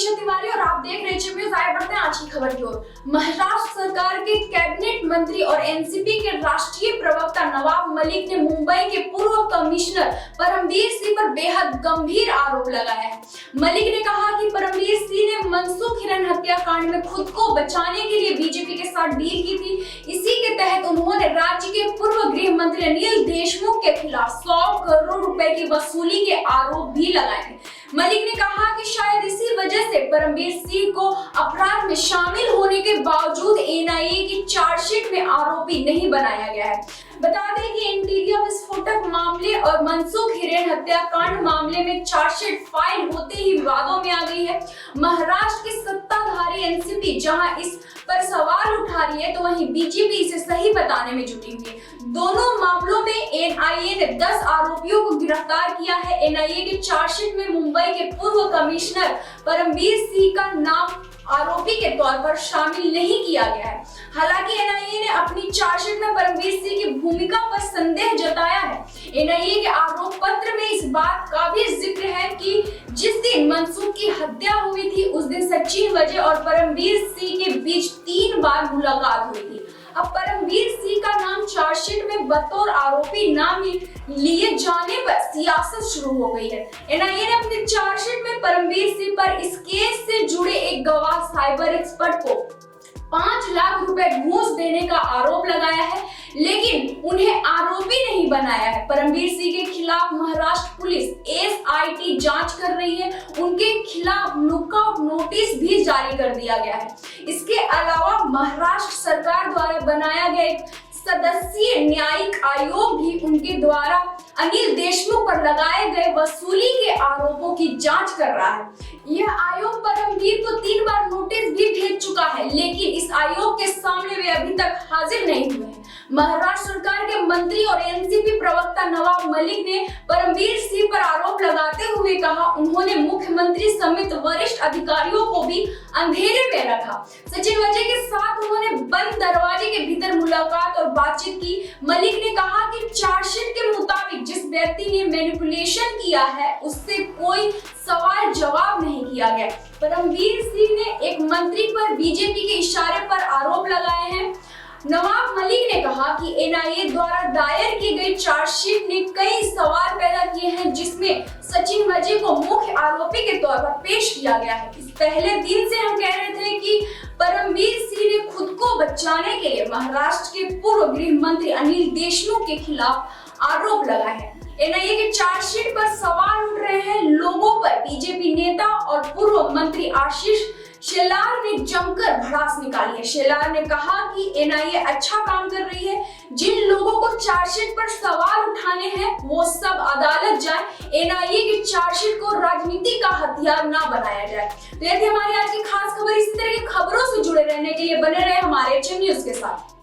मनीषा तिवारी और आप देख रहे हैं न्यूज़। आगे बढ़ते हैं आज की खबर की ओर। महाराष्ट्र सरकार के कैबिनेट मंत्री और एनसीपी के राष्ट्रीय प्रवक्ता नवाब मलिक ने मुंबई के पूर्व कमिश्नर परमबीर सिंह पर बेहद गंभीर आरोप लगाया है। मलिक ने कहा कि परमबीर सिंह ने मनसुख हिरेन हत्याकांड में खुद को बचाने के लिए बीजेपी के साथ डील की थी। इसी के तहत उन्होंने राज्य के पूर्व गृह मंत्री अनिल देशमुख के खिलाफ 100 करोड़ रुपए की वसूली के आरोप भी लगाए हैं। मलिक ने कहा कि शायद इसी वजह से परमबीर सिंह को अपराध में शामिल होने के बावजूद एनआईए की चार्जशीट में आरोपी नहीं बनाया गया है। बता दें कि इंटीरिया विस्फोटक मामले और मनसुख हिरेन हत्याकांड मामले में चार्जशीट फाइल होते ही विवादों में आ गई है। महाराष्ट्र की सत्ताधारी एनसीपी जहां इस पर सवाल उठा रही है, तो वहीं बीजेपी इसे सही बताने में जुटी हुई है। दोनों मामलों में एनआईए ने 10 आरोपियों को गिरफ्तार किया है। एनआईए की चार्जशीट में मुंबई के पूर्व कमिश्नर परमबीर सिंह का नाम आरोपी के तौर पर शामिल नहीं किया गया है। हालांकि एनआईए ने अपनी चार्जशीट में परमबीर सिंह की भूमिका पर संदेह जताया है। एनआईए के आरोप पत्र में इस बात का भी जिक्र है कि जिस दिन मनसुख की हत्या हुई थी, उस दिन सचिन वजह और परमबीर सिंह के बीच 3 बार मुलाकात हुई थी। अब परमबीर सिंह का नाम चार्जशीट में बतौर आरोपी नाम लिए जाने पर सियासत शुरू हो गई है। एनआईए ने अपनी चार्जशीट में परमबीर सिंह पर इस केस से जुड़े एक गवाह साइबर एक्सपर्ट को 5 लाख रुपए घूस देने का आरोप लगाया है, लेकिन उन्हें आरोपी नहीं बनाया है। परमबीर सिंह के खिलाफ महाराष्ट्र पुलिस एसआईटी जांच कर रही है। उनके खिलाफ लुकआउट नोटिस भी जारी कर दिया गया है। इसके अलावा महाराष्ट्र सरकार द्वारा बनाया गया एक सदस्यीय न्यायिक आयोग भी उनके द्वारा अनिल देशमुख पर लगाए गए वसूली के आरोपों की जांच कर रहा है। यह आयोग परमबीर को 3 बार नोटिस भी भेज चुका है, लेकिन इस आयोग के सामने वे अभी तक हाजिर नहीं हुए हैं। महाराष्ट्र सरकार के मंत्री और एनसीपी प्रवक्ता नवाब मलिक ने परमबीर सिंह पर आरोप लगाते हुए कहा, उन्होंने मुख्यमंत्री समेत वरिष्ठ अधिकारियों को भी अंधेरे में रखा। सचिन वजह के साथ उन्होंने बंद दरवाजे के भीतर मुलाकात और बातचीत की। मलिक ने कहा कि चार्जशीट के मुताबिक जिस व्यक्ति ने मैनिपुलेशन किया है, उससे कोई सवाल जवाब नहीं किया गया। परमबीर सिंह ने एक मंत्री पर बीजेपी के इशारे पर आरोप लगाए हैं। नवाब मलिक ने कहा कि एनआईए द्वारा दायर की गई चार्जशीट ने कई सवाल पैदा किए हैं, जिसमें सचिन वजह को मुख्य आरोपी के तौर पर पेश किया गया है। इस पहले दिन से हम कह रहे थे कि परमबीर सिंह ने खुद को बचाने के लिए महाराष्ट्र के पूर्व गृह मंत्री अनिल देशमुख के खिलाफ आरोप लगाए हैं। एनआईए के चार्जशीट पर सवाल उठ रहे हैं लोगों पर। बीजेपी नेता और पूर्व मंत्री आशीष शेलार ने जमकर भड़ास निकाली है। शेलार ने कहा कि एनआईए अच्छा काम कर रही है। जिन लोगों को चार्जशीट पर सवाल उठाने हैं, वो सब अदालत जाए। एनआईए की चार्जशीट को राजनीति का हथियार ना बनाया जाए। तो ये थी हमारी आज की खास खबर। इसी तरह की खबरों से जुड़े रहने के लिए बने रहे हमारे न्यूज़ के साथ।